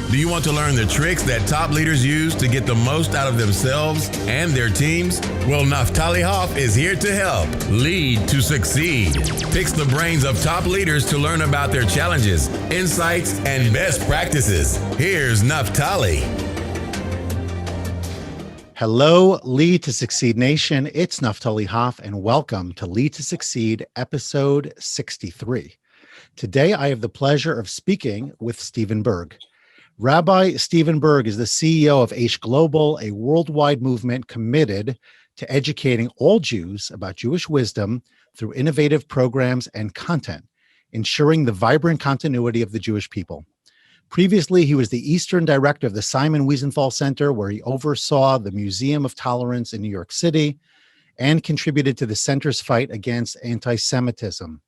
Do you want to learn the tricks that top leaders use to get the most out of themselves and their teams? Well, Naftali Hoff is here to help. Lead to Succeed picks the brains of top leaders to learn about their challenges, insights, and best practices. Here's Naftali. Hello, Lead to Succeed Nation. It's Naftali Hoff, and welcome to Lead to Succeed, episode 63. Today, I have the pleasure of speaking with Stephen Burg. Rabbi Stephen Burg is the CEO of Aish Global, a worldwide movement committed to educating all Jews about Jewish wisdom through innovative programs and content, ensuring the vibrant continuity of the Jewish people. Previously, he was the Eastern Director of the Simon Wiesenthal Center, where he oversaw the Museum of Tolerance in New York City and contributed to the center's fight against anti-Semitism.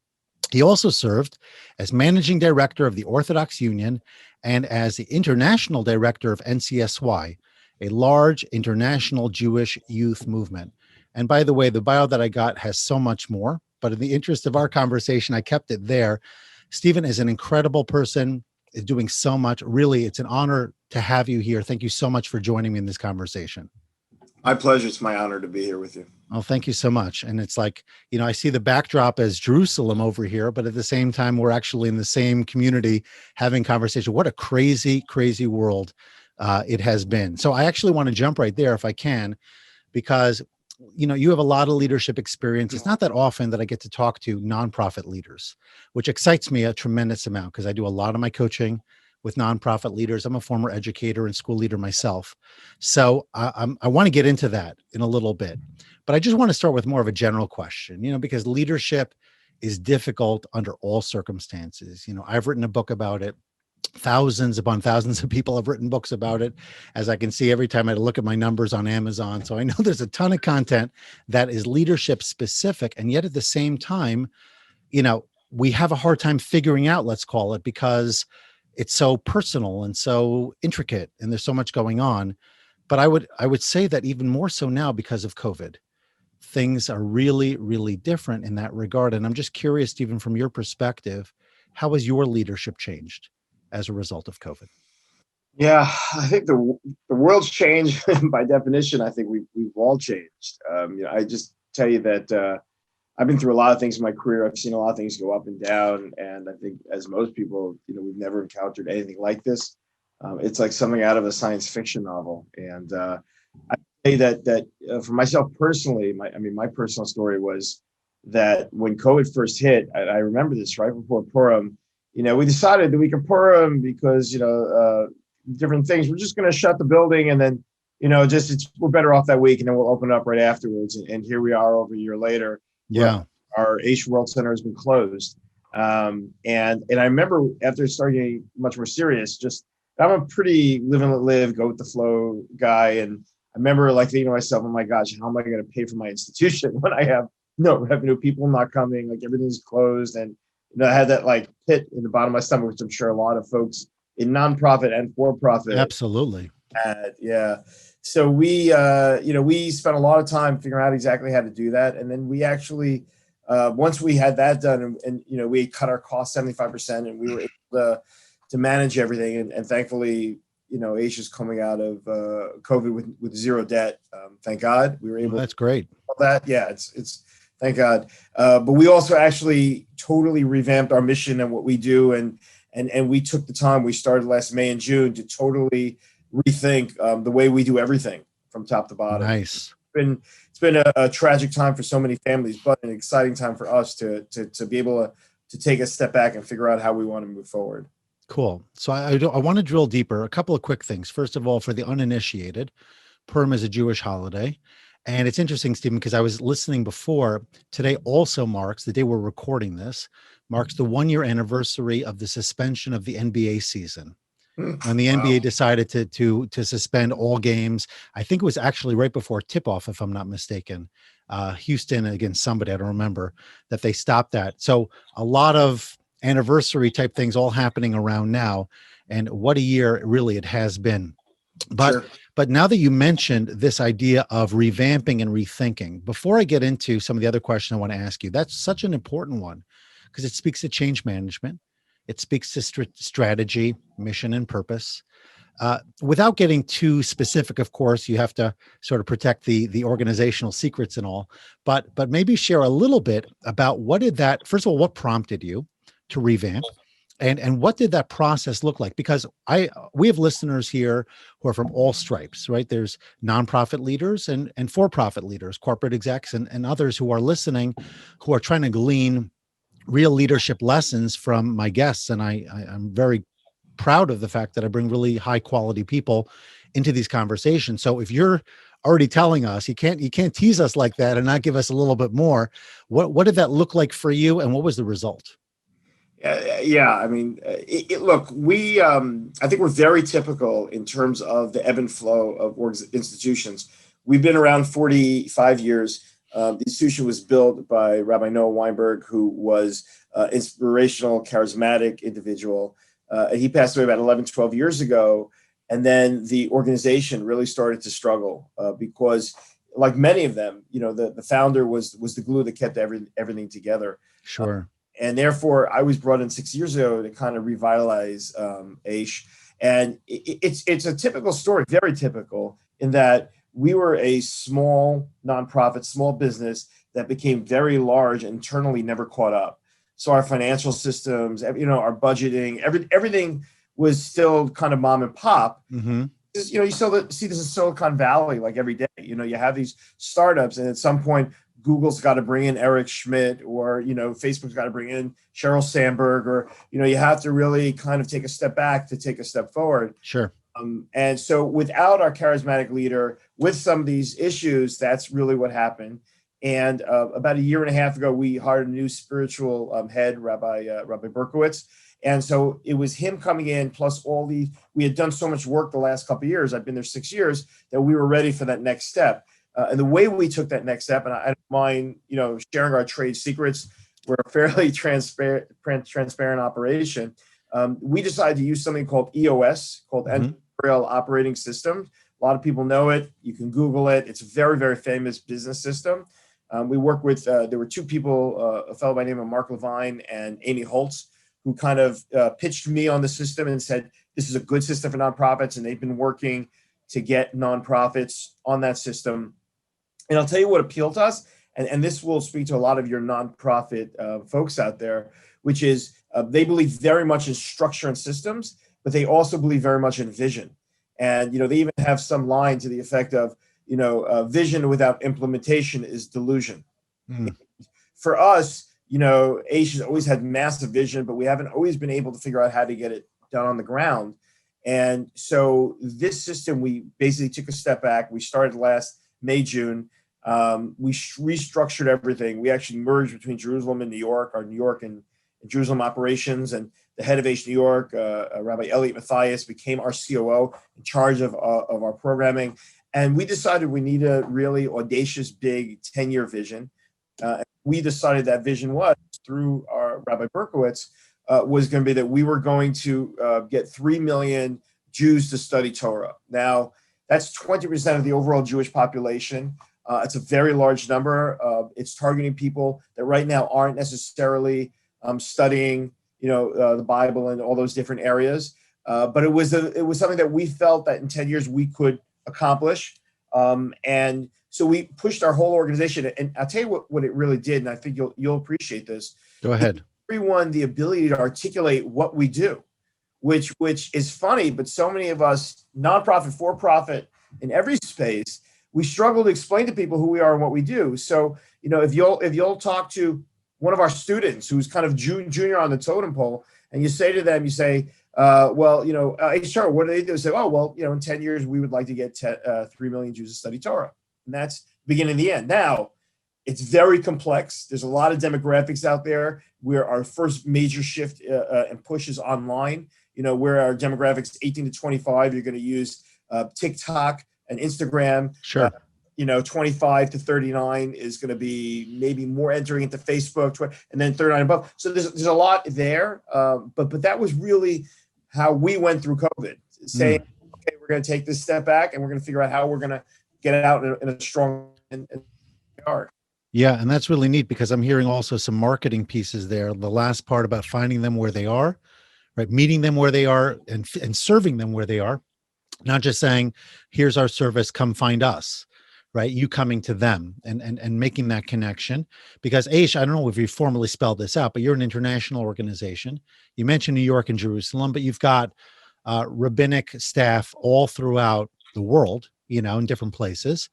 He also served as Managing Director of the Orthodox Union and as the International Director of NCSY, a large international Jewish youth movement. And by the way, the bio that I got has so much more, but in the interest of our conversation, I kept it there. Stephen is an incredible person, is doing so much. Really, it's an honor to have you here. Thank you so much for joining me in this conversation. My pleasure. It's my honor to be here with you. Oh, thank you so much. And it's like, you know, I see the backdrop as Jerusalem over here, but at the same time, we're actually in the same community having conversation. What a crazy, crazy world it has been. So I actually want to jump right there if I can, because, you know, you have a lot of leadership experience. It's not that often that I get to talk to nonprofit leaders, which excites me a tremendous amount because I do a lot of my coaching with nonprofit leaders. I'm a former educator and school leader myself. So I want to get into that in a little bit, but I just want to start with more of a general question, you know, because leadership is difficult under all circumstances. You know, I've written a book about it. Thousands upon thousands of people have written books about it, as I can see every time I look at my numbers on Amazon. So I know there's a ton of content that is leadership specific. And yet at the same time, you know, we have a hard time figuring out, let's call it, because it's so personal and so intricate and there's so much going on. But I would say that even more so now because of COVID, things are really, really different in that regard. And I'm just curious, Stephen, from your perspective, how has your leadership changed as a result of COVID? Yeah, I think the world's changed by definition. I think we've all changed. You know, I just tell you that I've been through a lot of things in my career. I've seen a lot of things go up and down. And I think as most people, you know, we've never encountered anything like this. It's like something out of a science fiction novel. And I say that for myself personally, my personal story was that when COVID first hit, I remember this right before Purim, you know, we decided that we could Purim because, you know, different things. We're just going to shut the building and then, you know, we're better off that week and then we'll open up right afterwards. And here we are over a year later. Yeah. Our Aish World Center has been closed. And I remember after starting getting much more serious, just I'm a pretty live and let live, go with the flow guy. And I remember like thinking to myself, oh my gosh, how am I going to pay for my institution when I have no revenue, people not coming, like everything's closed. And you know, I had that like pit in the bottom of my stomach, which I'm sure a lot of folks in nonprofit and for-profit Absolutely had. Yeah. So we spent a lot of time figuring out exactly how to do that. And then we actually, once we had that done and you know, we cut our costs 75% and we were able to manage everything. And thankfully, you know, Aish is coming out of COVID with zero debt. Thank God we were able that's great. That. Yeah, it's thank God. But we also actually totally revamped our mission and what we do. And we took the time, we started last May and June to totally rethink the way we do everything from top to bottom. Nice. It's been a tragic time for so many families, but an exciting time for us to be able to take a step back and figure out how we want to move forward. Cool. So I want to drill deeper. A couple of quick things. First of all, for the uninitiated, Purim is a Jewish holiday. And it's interesting, Stephen, because I was listening before. Today also marks, the day we're recording this, marks the 1-year anniversary of the suspension of the NBA season. When the NBA decided to suspend all games, I think it was actually right before tip-off, if I'm not mistaken, Houston against somebody, I don't remember, that they stopped that. So a lot of anniversary type things all happening around now. And what a year really it has been. But Sure. But now that you mentioned this idea of revamping and rethinking, before I get into some of the other questions I want to ask you, that's such an important one because it speaks to change management. It speaks to strategy, mission, and purpose. Without getting too specific, of course, you have to sort of protect the organizational secrets and all. But maybe share a little bit about first of all, what prompted you to revamp, and what did that process look like? Because we have listeners here who are from all stripes, right? There's nonprofit leaders and for-profit leaders, corporate execs, and others who are listening, who are trying to glean real leadership lessons from my guests. And I'm very proud of the fact that I bring really high quality people into these conversations. So if you're already telling us, you can't tease us like that and not give us a little bit more. What did that look like for you, and what was the result? Yeah, I mean, look, I think we're very typical in terms of the ebb and flow of institutions. We've been around 45 years. The institution was built by Rabbi Noah Weinberg, who was an inspirational, charismatic individual. He passed away about 11, 12 years ago. And then the organization really started to struggle because, like many of them, the founder was the glue that kept everything together. Sure. And therefore, I was brought in 6 years ago to kind of revitalize Aish. And it's a typical story, very typical, in that we were a small nonprofit, small business that became very large, internally never caught up. So our financial systems, our budgeting, everything was still kind of mom and pop. Mm-hmm. You still see this in Silicon Valley, like every day. You have these startups, and at some point, Google's got to bring in Eric Schmidt, or Facebook's got to bring in Sheryl Sandberg, or you have to really kind of take a step back to take a step forward. Sure. And so without our charismatic leader, with some of these issues, that's really what happened. And about a year and a half ago, we hired a new spiritual head, Rabbi Berkowitz. And so it was him coming in, plus we had done so much work the last couple of years. I've been there 6 years, that we were ready for that next step. And the way we took that next step, and I don't mind, sharing our trade secrets, we're a fairly transparent operation. We decided to use something called EOS, called Entrepreneurial Operating System. A lot of people know it. You can Google it. It's a very, very famous business system. We work with, there were two people, a fellow by the name of Mark Levine and Amy Holtz, who kind of pitched me on the system and said, this is a good system for nonprofits. And they've been working to get nonprofits on that system. And I'll tell you what appealed to us, and this will speak to a lot of your nonprofit folks out there, which is they believe very much in structure and systems, but they also believe very much in vision. And, they even have some line to the effect of, vision without implementation is delusion. Mm. For us, Aish has always had massive vision, but we haven't always been able to figure out how to get it done on the ground. And so this system, we basically took a step back. We started last May, June. We restructured everything. We actually merged between Jerusalem and New York, our New York and Jerusalem operations, and the head of Aish New York, Rabbi Elliot Matthias, became our COO, in charge of our programming. And we decided we need a really audacious, big 10-year vision. We decided that vision was, through our Rabbi Berkowitz, was going to be that we were going to get 3 million Jews to study Torah. Now, that's 20% of the overall Jewish population. It's a very large number. It's targeting people that right now aren't necessarily studying, the Bible and all those different areas. But it was something that we felt that in 10 years we could accomplish. And so we pushed our whole organization. And I'll tell you what it really did, and I think you'll appreciate this. Go ahead. Everyone the ability to articulate what we do, which is funny, but so many of us, nonprofit, for-profit, in every space, we struggle to explain to people who we are and what we do. So, if you'll talk to one of our students who's kind of junior on the totem pole, and you say to them, HR, what do they do? They say, in 10 years, we would like to get 3 million Jews to study Torah. And that's the beginning and the end. Now, it's very complex. There's a lot of demographics out there where our first major shift and push is online, where our demographics 18 to 25, you're going to use TikTok and Instagram. Sure. 25 to 39 is going to be maybe more entering into Facebook, and then 39 above. So there's a lot there. But that was really how we went through COVID, saying, okay, we're going to take this step back and we're going to figure out how we're going to get it out in a strong regard. Yeah. And that's really neat, because I'm hearing also some marketing pieces there. The last part about finding them where they are, right? Meeting them where they are and serving them where they are, not just saying, here's our service, come find us, right? You coming to them and making that connection. Because Aish, I don't know if you formally spelled this out, but you're an international organization. You mentioned New York and Jerusalem, but you've got rabbinic staff all throughout the world, in different places.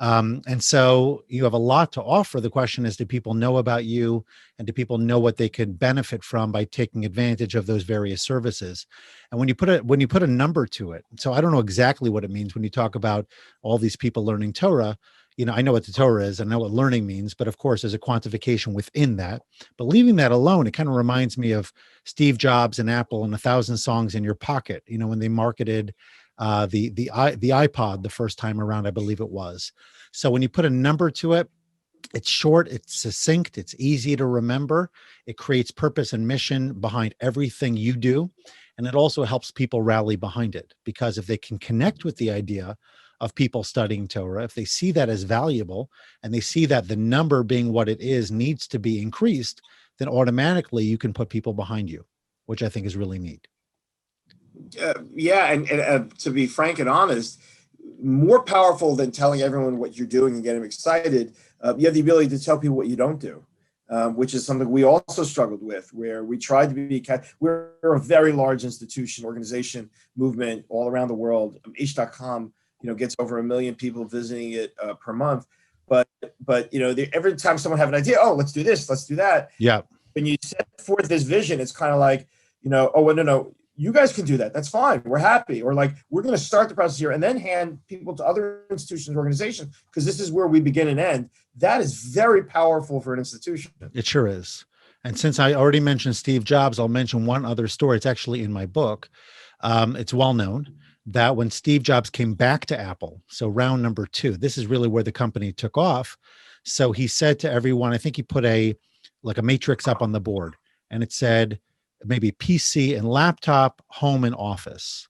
And so you have a lot to offer. The question is, do people know about you, and do people know what they could benefit from by taking advantage of those various services? And when you put a number to it, so I don't know exactly what it means when you talk about all these people learning Torah. I know what the Torah is, I know what learning means, but of course there's a quantification within that. But leaving that alone, it kind of reminds me of Steve Jobs and Apple and 1,000 songs in your pocket, when they marketed the iPod the first time around, I believe it was. So when you put a number to it, it's short, it's succinct, it's easy to remember. It creates purpose and mission behind everything you do. And it also helps people rally behind it, because if they can connect with the idea of people studying Torah, if they see that as valuable, and they see that the number being what it is needs to be increased, then automatically you can put people behind you, which I think is really neat. Yeah, and to be frank and honest, more powerful than telling everyone what you're doing and getting them excited, you have the ability to tell people what you don't do, which is something we also struggled with, where we tried to be, we're a very large institution, organization, movement all around the world. Aish.com, gets over 1 million people visiting it per month. But every time someone have an idea, oh, let's do this, let's do that. Yeah. When you set forth this vision, it's kind of like, oh, well, no, you guys can do that. That's fine. We're happy. Or like, we're going to start the process here and then hand people to other institutions, organizations, because this is where we begin and end. That is very powerful for an institution. It sure is. And since I already mentioned Steve Jobs, I'll mention one other story. It's actually in my book. It's well known that when Steve Jobs came back to Apple, so round number 2, this is really where the company took off. So he said to everyone, I think he put a matrix up on the board, and it said, maybe PC and laptop, home and office,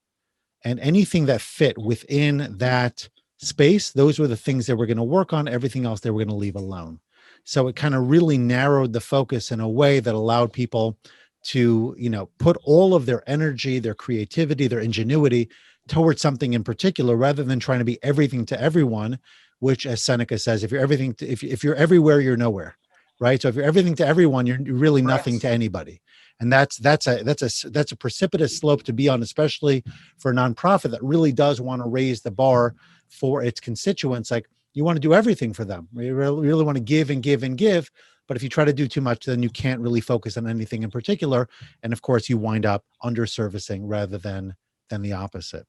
and anything that fit within that space, those were the things that we're going to work on. Everything else they were going to leave alone. So it kind of really narrowed the focus in a way that allowed people to, put all of their energy, their creativity, their ingenuity towards something in particular, rather than trying to be everything to everyone, which, as Seneca says, if you're everywhere, you're nowhere, right? So if you're everything to everyone, you're really nothing to anybody. And that's a precipitous slope to be on, especially for a nonprofit that really does want to raise the bar for its constituents. Like, you want to do everything for them. You really want to give and give and give. But if you try to do too much, then you can't really focus on anything in particular. And of course, you wind up underservicing rather than the opposite.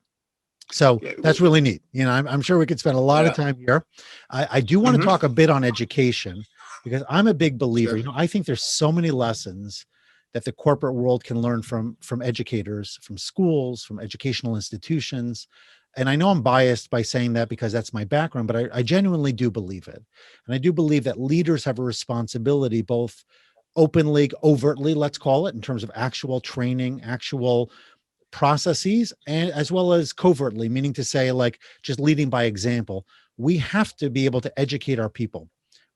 So that's really neat. I'm sure we could spend a lot of time here. I do want to talk a bit on education, because I'm a big believer. Sure. I think there's so many lessons that the corporate world can learn from educators, from schools, from educational institutions. And I know I'm biased by saying that because that's my background, but I genuinely do believe it. And I do believe that leaders have a responsibility, both openly, overtly, let's call it, in terms of actual training, actual processes, and as well as covertly, meaning to say, like, just leading by example. We have to be able to educate our people,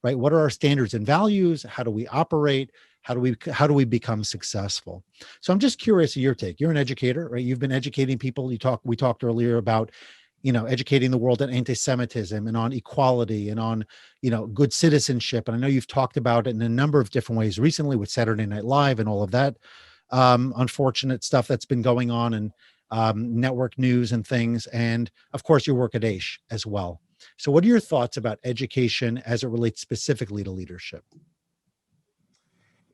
right? What are our standards and values? How do we operate? How do we become successful? So I'm just curious of your take. You're an educator, right? You've been educating people. We talked earlier about, educating the world on anti-Semitism and on equality and on, good citizenship. And I know you've talked about it in a number of different ways recently with Saturday Night Live and all of that unfortunate stuff that's been going on, and network news and things. And of course, your work at Aish as well. So what are your thoughts about education as it relates specifically to leadership?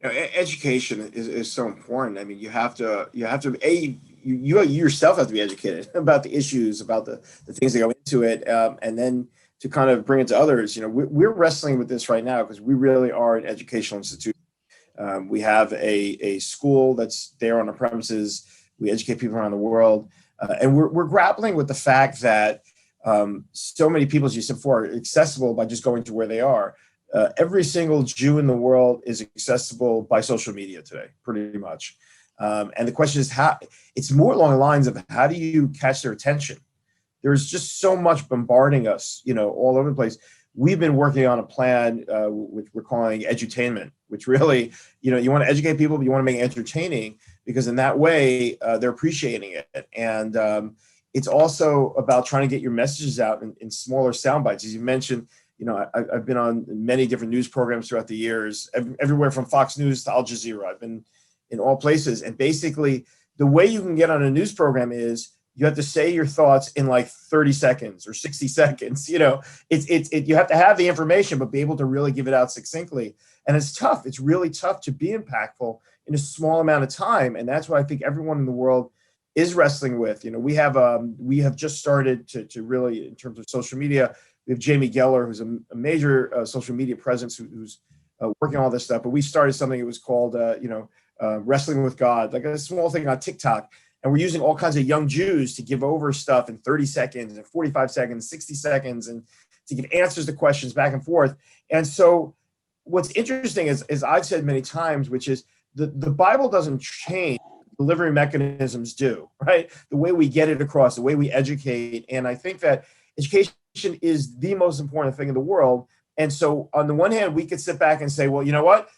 Education is so important. I mean, you yourself have to be educated about the issues, about the things that go into it, and then to kind of bring it to others. We're wrestling with this right now because we really are an educational institution. We have a school that's there on the premises. We educate people around the world, and we're grappling with the fact that so many people, as you said before, are accessible by just going to where they are. Every single Jew in the world is accessible by social media today, pretty much. And the question is, it's more along the lines of, how do you catch their attention? There's just so much bombarding us, all over the place. We've been working on a plan, which we're calling edutainment, which really, you want to educate people, but you want to make it entertaining, because in that way they're appreciating it. And it's also about trying to get your messages out in smaller sound bites. As you mentioned, I've been on many different news programs throughout the years, everywhere from Fox News to Al Jazeera. I've been in all places. And basically, the way you can get on a news program is you have to say your thoughts in like 30 seconds or 60 seconds. You have to have the information, but be able to really give it out succinctly. And it's tough. It's really tough to be impactful in a small amount of time. And that's what I think everyone in the world is wrestling with. We have just started to really, in terms of social media, we have Jamie Geller, who's a major social media presence who's working on all this stuff. But we started something that was called, Wrestling with God, like a small thing on TikTok. And we're using all kinds of young Jews to give over stuff in 30 seconds and 45 seconds, 60 seconds, and to give answers to questions back and forth. And so what's interesting is I've said many times, which is the Bible doesn't change. Delivery mechanisms do, right? The way we get it across, the way we educate. And I think that education is the most important thing in the world. And so on the one hand, we could sit back and say, well, you know what?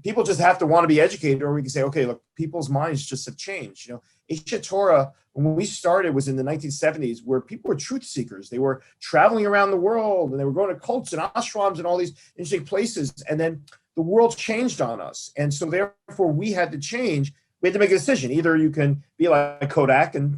People just have to want to be educated. Or we can say, okay, look, people's minds just have changed. Aish Torah, when we started, was in the 1970s, where people were truth seekers. They were traveling around the world, and they were going to cults and ashrams and all these interesting places. And then the world changed on us. And so therefore, we had to change. We had to make a decision. Either you can be like Kodak and,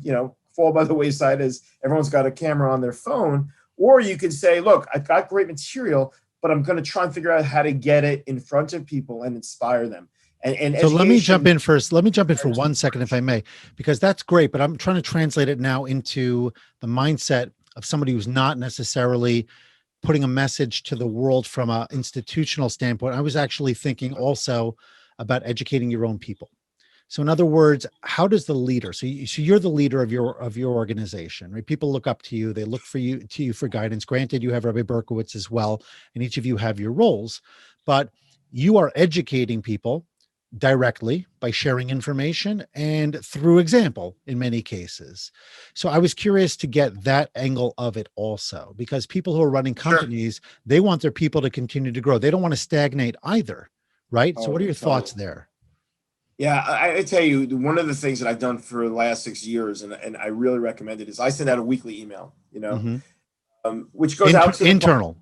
fall by the wayside as everyone's got a camera on their phone, or you can say, look, I've got great material, but I'm going to try and figure out how to get it in front of people and inspire them. And so let me jump in first. Let me jump in for 1 second, if I may, because that's great, but I'm trying to translate it now into the mindset of somebody who's not necessarily putting a message to the world from an institutional standpoint. I was actually thinking also about educating your own people. So in other words, how does the leader, so you're the leader of your organization, right? People look up to you. They look to you for guidance. Granted, you have Rabbi Berkowitz as well, and each of you have your roles, but you are educating people directly by sharing information and through example in many cases. So I was curious to get that angle of it also, because people who are running companies, Sure. They want their people to continue to grow. They don't want to stagnate either, right? So what are your thoughts there? Yeah, I tell you, one of the things that I've done for the last 6 years, and I really recommend it, is I send out a weekly email, which goes out to internal.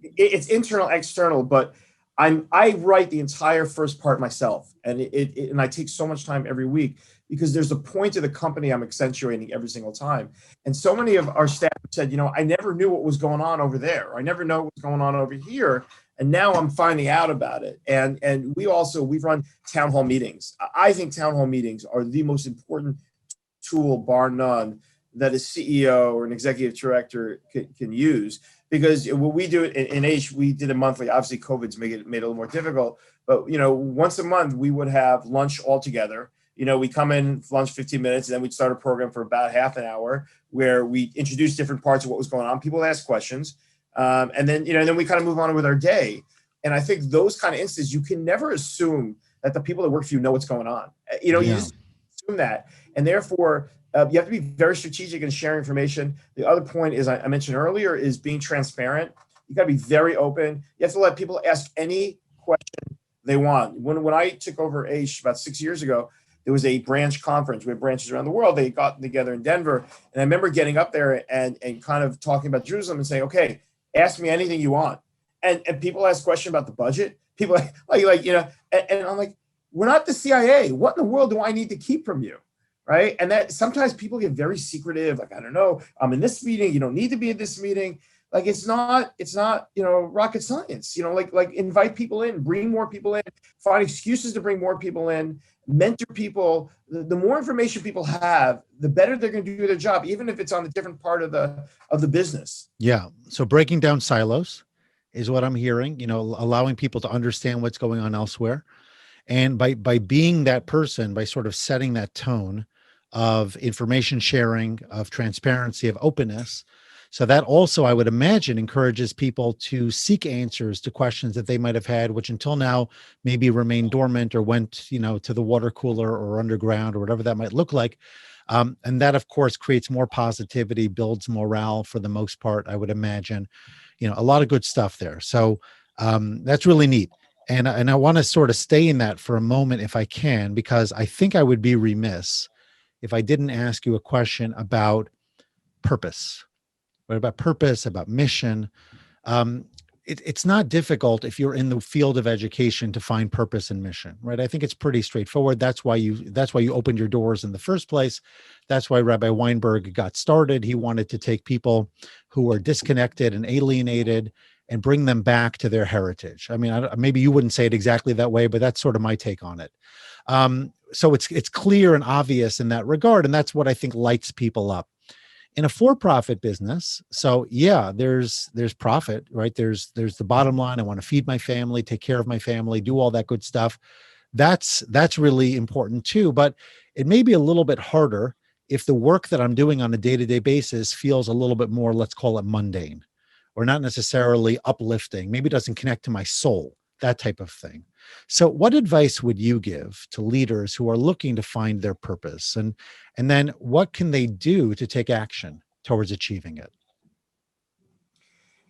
It's internal, external, but I write the entire first part myself, and and I take so much time every week because there's a point to the company I'm accentuating every single time. And so many of our staff said, I never knew what was going on over there. Or I never know what's going on over here. And now I'm finding out about it. And we've run town hall meetings. I think town hall meetings are the most important tool, bar none, that a CEO or an executive director can use. Because what we do in Aish, we did it monthly. Obviously, COVID's made it a little more difficult. But, once a month, we would have lunch all together. We come in, lunch 15 minutes, and then we'd start a program for about half an hour where we introduce different parts of what was going on. People ask questions. And then, then we kind of move on with our day. And I think those kind of instances, you can never assume that the people that work for you know what's going on. You just assume that. And therefore, you have to be very strategic in sharing information. The other point is, I mentioned earlier, is being transparent. You got to be very open. You have to let people ask any question they want. When I took over Aish about 6 years ago, there was a branch conference. We have branches around the world. They got together in Denver. And I remember getting up there and kind of talking about Jerusalem and saying, okay, ask me anything you want. And people ask questions about the budget. People and I'm like, we're not the CIA. What in the world do I need to keep from you? Right. And that sometimes people get very secretive. Like, I don't know, I'm in this meeting. You don't need to be in this meeting. Like, it's not, rocket science, like invite people in, bring more people in, find excuses to bring more people in, mentor people. The more information people have, the better they're going to do their job, even if it's on a different part of the business. Yeah. So breaking down silos is what I'm hearing, allowing people to understand what's going on elsewhere. And by being that person, by sort of setting that tone of information sharing, of transparency, of openness. So that also, I would imagine, encourages people to seek answers to questions that they might have had, which until now maybe remained dormant or went, to the water cooler or underground or whatever that might look like. And that, of course, creates more positivity, builds morale for the most part, I would imagine. A lot of good stuff there. So that's really neat. And I want to sort of stay in that for a moment if I can, because I think I would be remiss if I didn't ask you a question about purpose, right? About purpose, about mission. Um, it's not difficult if you're in the field of education to find purpose and mission, right? I think it's pretty straightforward. That's why you opened your doors in the first place. That's why Rabbi Weinberg got started. He wanted to take people who are disconnected and alienated and bring them back to their heritage. I mean, maybe you wouldn't say it exactly that way, but that's sort of my take on it. So it's clear and obvious in that regard, and that's what I think lights people up in a for-profit business. So yeah, there's profit, right? There's the bottom line. I want to feed my family, take care of my family, do all that good stuff. That's really important too, but it may be a little bit harder if the work that I'm doing on a day-to-day basis feels a little bit more, let's call it mundane, or not necessarily uplifting. Maybe it doesn't connect to my soul, that type of thing. So what advice would you give to leaders who are looking to find their purpose? And then what can they do to take action towards achieving it?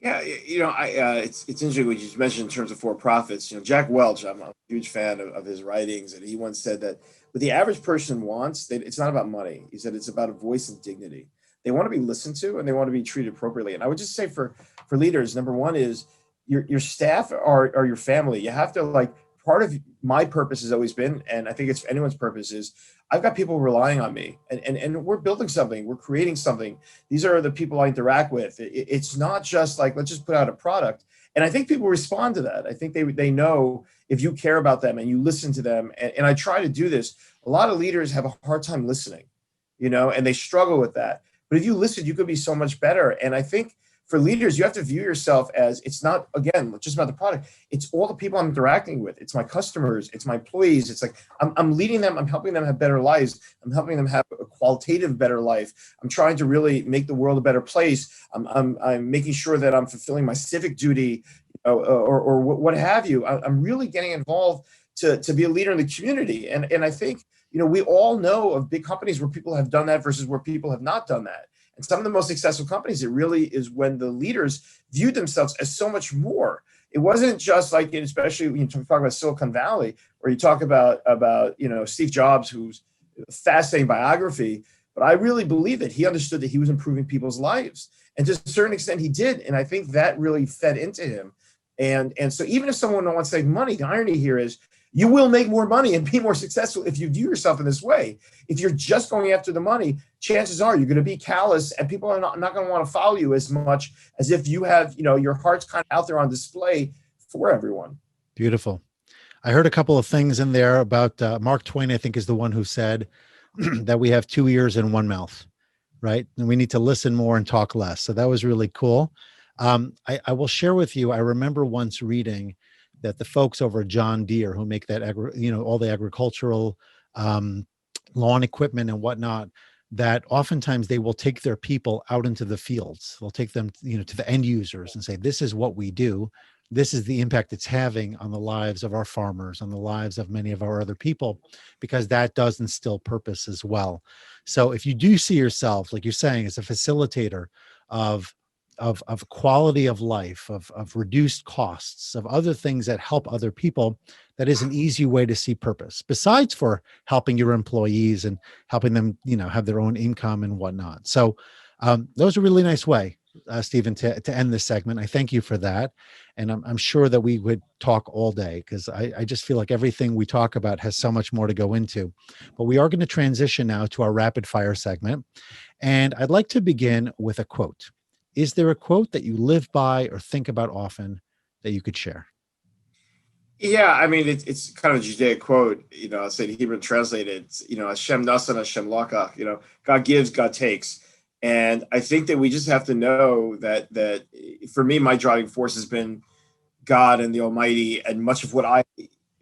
Yeah, it's interesting what you just mentioned in terms of for-profits. Jack Welch, I'm a huge fan of his writings, and he once said that what the average person wants, it's not about money. He said it's about a voice and dignity. They want to be listened to, and they want to be treated appropriately. And I would just say for leaders, number one is your staff are your family. You have to, like, part of my purpose has always been, and I think it's anyone's purpose, is I've got people relying on me, and we're building something, we're creating something. These are the people I interact with. It's not just like, let's just put out a product. And I think people respond to that. I think they know if you care about them and you listen to them. And I try to do this. A lot of leaders have a hard time listening, and they struggle with that. But if you listen, you could be so much better. And I think for leaders, you have to view yourself as, it's not, again, just about the product. It's all the people I'm interacting with. It's my customers. It's my employees. It's like, I'm leading them. I'm helping them have better lives. I'm helping them have a qualitative better life. I'm trying to really make the world a better place. I'm making sure that I'm fulfilling my civic duty, or what have you. I'm really getting involved to be a leader in the community. And I think, we all know of big companies where people have done that versus where people have not done that. And some of the most successful companies, it really is when the leaders viewed themselves as so much more. It wasn't just like, especially when you talk about Silicon Valley, or you talk about Steve Jobs, who's a fascinating biography. But I really believe that he understood that he was improving people's lives. And to a certain extent, he did. And I think that really fed into him. And so even if someone wants to save money, the irony here is you will make more money and be more successful if you view yourself in this way. If you're just going after the money, chances are you're going to be callous, and people are not going to want to follow you as much as if you have, your heart's kind of out there on display for everyone. Beautiful. I heard a couple of things in there about Mark Twain, I think, is the one who said that we have 2 ears and 1 mouth, right? And we need to listen more and talk less. So that was really cool. I will share with you, I remember once reading that the folks over at John Deere, who make that, all the agricultural lawn equipment and whatnot, that oftentimes they will take their people out into the fields. They'll take them, to the end users and say, this is what we do. This is the impact it's having on the lives of our farmers, on the lives of many of our other people, because that does instill purpose as well. So if you do see yourself, like you're saying, as a facilitator of quality of life, of reduced costs, of other things that help other people, that is an easy way to see purpose, besides for helping your employees and helping them, have their own income and whatnot. So that was a really nice way, Stephen, to end this segment. I thank you for that. And I'm sure that we would talk all day, because I just feel like everything we talk about has so much more to go into. But we are going to transition now to our rapid fire segment. And I'd like to begin with a quote. Is there a quote that you live by or think about often that you could share? Yeah, I mean, it's kind of a Judaic quote, I'll say in Hebrew translated, Hashem nasan, Hashem laka, God gives, God takes. And I think that we just have to know that for me, my driving force has been God and the Almighty, and much of what I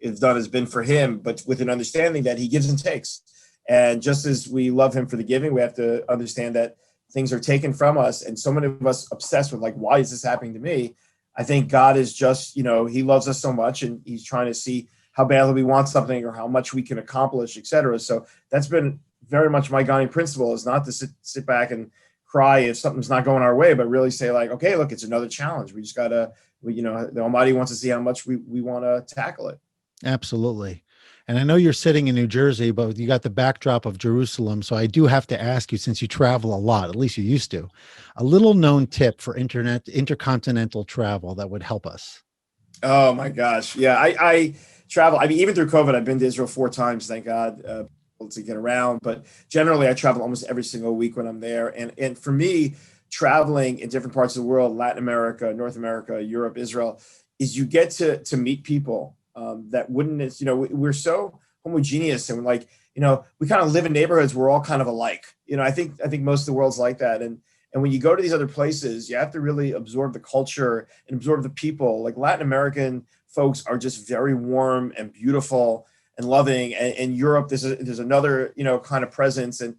have done has been for him, but with an understanding that he gives and takes. And just as we love him for the giving, we have to understand that things are taken from us. And so many of us obsessed with, like, why is this happening to me? I think God is just, he loves us so much, and he's trying to see how badly we want something or how much we can accomplish, et cetera. So that's been very much my guiding principle, is not to sit back and cry if something's not going our way, but really say like, okay, look, it's another challenge. We just gotta, the Almighty wants to see how much we want to tackle it. Absolutely. And I know you're sitting in New Jersey, but you got the backdrop of Jerusalem. So I do have to ask you, since you travel a lot, at least you used to, a little known tip for intercontinental travel that would help us. Oh my gosh. Yeah. I travel. I mean, even through COVID, I've been to Israel 4 times, thank God, to get around. But generally I travel almost every single week when I'm there. And for me, traveling in different parts of the world, Latin America, North America, Europe, Israel, is you get to meet people that wouldn't, we're so homogeneous, and like, we kind of live in neighborhoods. We're all kind of alike. I think most of the world's like that. And when you go to these other places, you have to really absorb the culture and absorb the people. Like Latin American folks are just very warm and beautiful and loving. And Europe, there's another, kind of presence. And,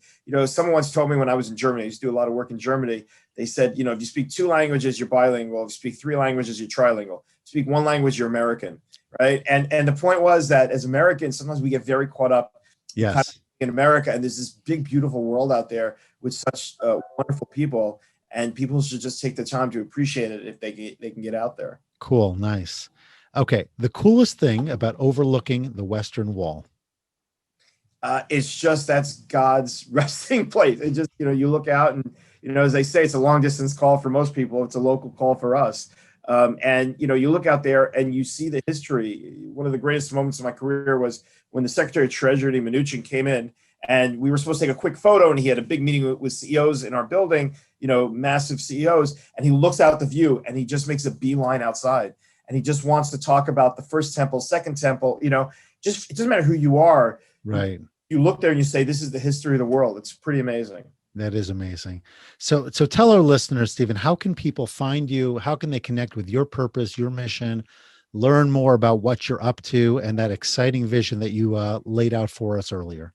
someone once told me when I was in Germany, I used to do a lot of work in Germany. They said, if you speak 2 languages, you're bilingual. If you speak 3 languages, you're trilingual. If you speak 1 language, you're American, right? And the point was that as Americans, sometimes we get very caught up Yes. in America, and there's this big, beautiful world out there with such wonderful people, and people should just take the time to appreciate it if they can get out there. Cool. Nice. Okay. The coolest thing about overlooking the Western Wall. It's just that's God's resting place. It just, you look out and, as they say, it's a long distance call for most people. It's a local call for us. And, you look out there and you see the history. One of the greatest moments of my career was when the Secretary of Treasury, Mnuchin, came in, and we were supposed to take a quick photo, and he had a big meeting with CEOs in our building, massive CEOs, and he looks out the view and he just makes a beeline outside, and he just wants to talk about the first temple, second temple, just, it doesn't matter who you are. Right. You look there and you say, this is the history of the world. It's pretty amazing. That is amazing. So tell our listeners, Stephen, how can people find you? How can they connect with your purpose, your mission, learn more about what you're up to and that exciting vision that you laid out for us earlier?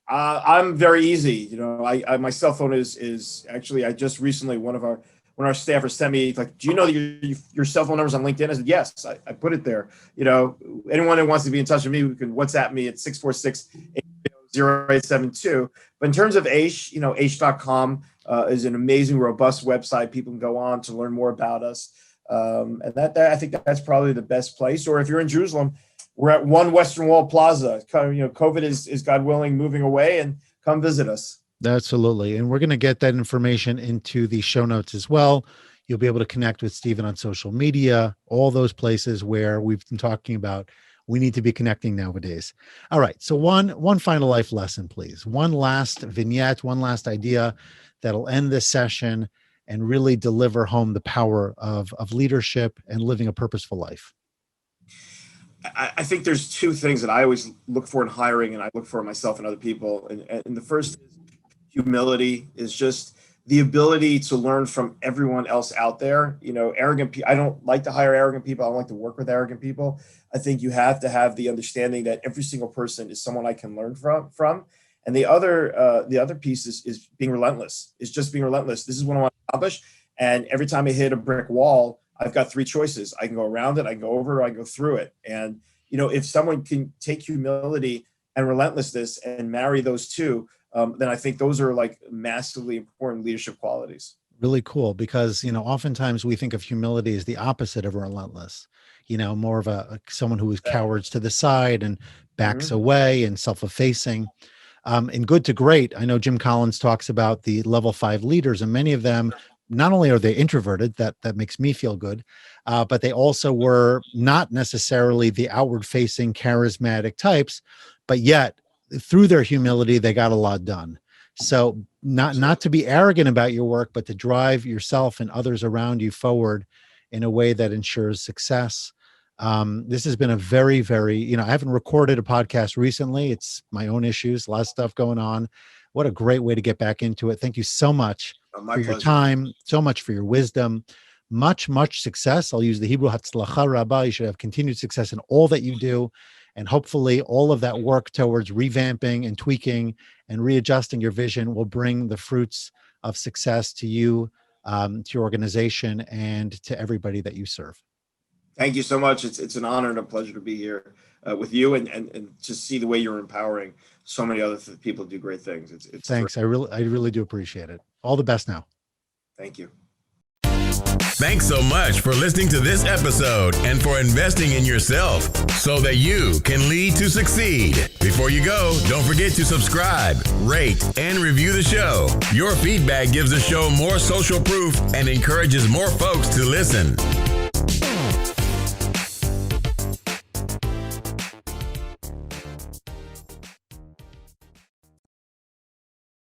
I'm very easy. My cell phone is actually, I just recently, one of our staffers sent me like, do you know that your cell phone number's on LinkedIn? I said, yes, I put it there. Anyone who wants to be in touch with me, you can WhatsApp me at 646-808-72. But in terms of Aish, Aish.com is an amazing, robust website. People can go on to learn more about us. And that I think that's probably the best place. Or if you're in Jerusalem, we're at 1 Western Wall Plaza. COVID is God willing moving away, and come visit us. Absolutely. And we're going to get that information into the show notes as well. You'll be able to connect with Stephen on social media, all those places where we've been talking about we need to be connecting nowadays. All right. So one final life lesson, please. One last vignette, one last idea that'll end this session and really deliver home the power of leadership and living a purposeful life. I think there's 2 things that I always look for in hiring, and I look for myself and other people. And the first is humility, is just the ability to learn from everyone else out there. Arrogant people, I don't like to hire arrogant people. I don't like to work with arrogant people. I think you have to have the understanding that every single person is someone I can learn from. And the other piece is being relentless. Is just being relentless. This is what I want to accomplish. And every time I hit a brick wall, I've got 3 choices. I can go around it, I can go over, or I can go through it. And, if someone can take humility and relentlessness and marry those 2, then I think those are like massively important leadership qualities. Really cool, because, oftentimes we think of humility as the opposite of relentless, more of someone who is cowards to the side and backs away and self-effacing. And good to great. I know Jim Collins talks about the level 5 leaders, and many of them, not only are they introverted, that makes me feel good, but they also were not necessarily the outward facing charismatic types, but yet through their humility, they got a lot done. So not to be arrogant about your work, but to drive yourself and others around you forward in a way that ensures success. This has been a very, very, I haven't recorded a podcast recently. It's my own issues, a lot of stuff going on. What a great way to get back into it. Thank you so much for your time, so much for your wisdom, much success. I'll use the Hebrew Hatzlacha Rabbah. You should have continued success in all that you do. And hopefully all of that work towards revamping and tweaking and readjusting your vision will bring the fruits of success to you, to your organization, and to everybody that you serve. Thank you so much. It's an honor and a pleasure to be here with you and just see the way you're empowering so many other people to do great things. It's Thanks. I really do appreciate it. All the best now. Thank you. Thanks so much for listening to this episode and for investing in yourself so that you can lead to succeed. Before you go, don't forget to subscribe, rate, and review the show. Your feedback gives the show more social proof and encourages more folks to listen.